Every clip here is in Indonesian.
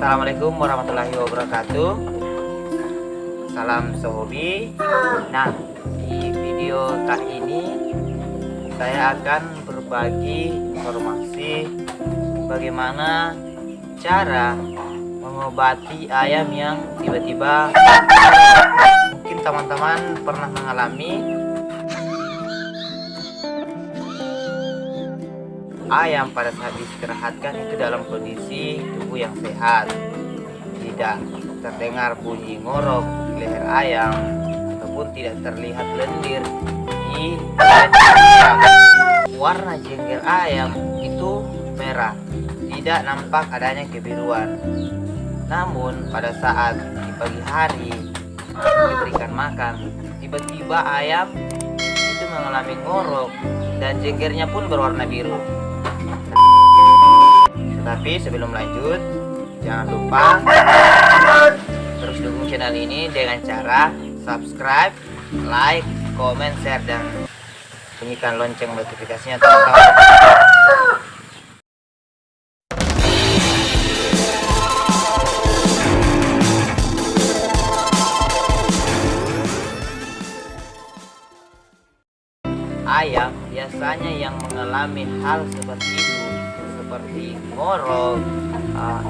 Assalamualaikum warahmatullahi wabarakatuh. Salam sehobi. Nah, di video kali ini saya akan berbagi informasi bagaimana cara mengobati ayam yang tiba-tiba mungkin teman-teman pernah mengalami ayam pada saat diistirahatkan itu dalam kondisi tubuh yang sehat, tidak terdengar bunyi ngorok di leher ayam ataupun tidak terlihat lendir di ayam. Warna jengger ayam itu merah, tidak nampak adanya kebiruan. Namun pada saat di pagi hari diberikan makan, tiba-tiba ayam itu mengalami ngorok dan jenggernya pun berwarna biru. Tetapi sebelum lanjut, jangan lupa terus dukung channel ini dengan cara subscribe, like, comment, share, dan bunyikan lonceng notifikasinya, teman-teman. Ayam biasanya yang mengalami hal seperti itu, seperti ngorok,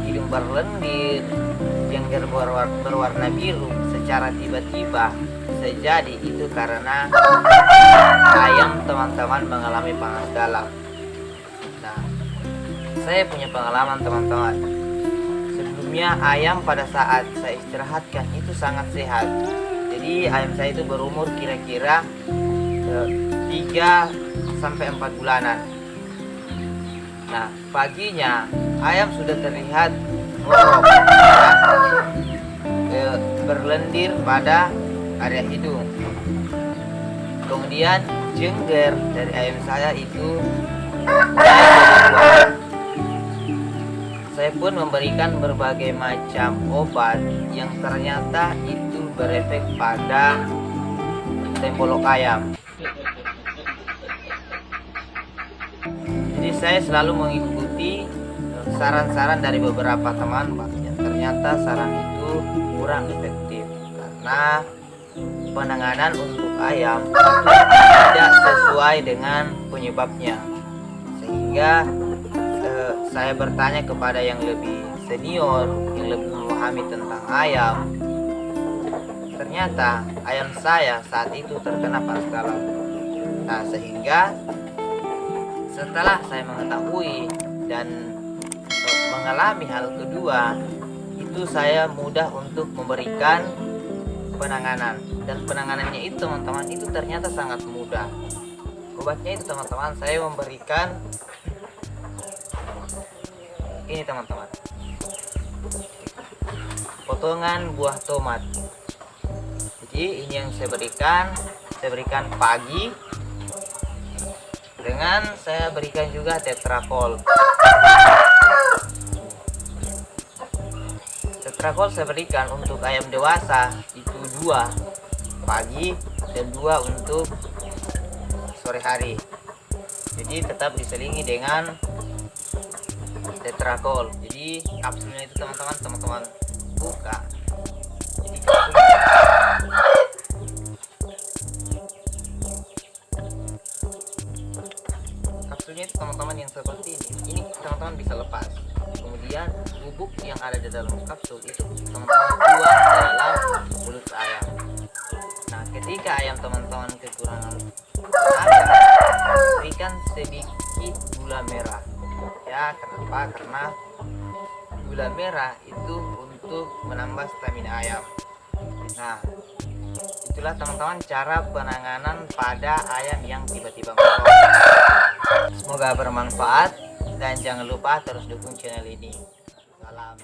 hidung berlendir, jengger berwarna biru secara tiba-tiba, bisa jadi itu karena ayam teman-teman mengalami panas dalam. Nah, saya punya pengalaman, teman-teman. Sebelumnya ayam pada saat saya istirahatkan itu sangat sehat. Jadi ayam saya itu berumur kira-kira 3-4 bulanan. Nah, paginya ayam sudah terlihat ngorok, berlendir pada area hidung. Kemudian jengger dari ayam saya itu saya pun memberikan berbagai macam obat yang ternyata itu berefek pada tembolok ayam. Jadi saya selalu mengikuti saran-saran dari beberapa teman, Pak. Ya, ternyata saran itu kurang efektif karena penanganan untuk ayam tidak sesuai dengan penyebabnya. Sehingga saya bertanya kepada yang lebih senior, yang lebih memahami tentang ayam. Ternyata ayam saya saat itu terkena panas dalam. Nah, sehingga setelah saya mengetahui dan mengalami hal kedua, itu saya mudah untuk memberikan penanganan. Dan penanganannya itu, teman-teman, itu ternyata sangat mudah. Obatnya itu, teman-teman, saya memberikan ini, teman-teman, potongan buah tomat. Jadi ini yang saya berikan pagi, dengan saya berikan juga tetrakol. Tetrakol saya berikan untuk ayam dewasa itu 2 pagi dan 2 untuk sore hari. Jadi tetap diselingi dengan tetrakol. Jadi kapsulnya itu, teman-teman buka. Jadi kapsulnya itu, teman-teman, yang seperti ini teman-teman bisa lepas. Kemudian bubuk yang ada di dalam kapsul itu, teman-teman, keluar ke dalam mulut ayam. Nah, ketika ayam teman-teman kekurangan tenaga, berikan sedikit gula merah. Ya, kenapa? Karena gula merah itu untuk menambah stamina ayam. Nah, itulah, teman-teman, cara penanganan pada ayam yang tiba-tiba ngorok. Semoga bermanfaat dan jangan lupa terus dukung channel ini. Salam.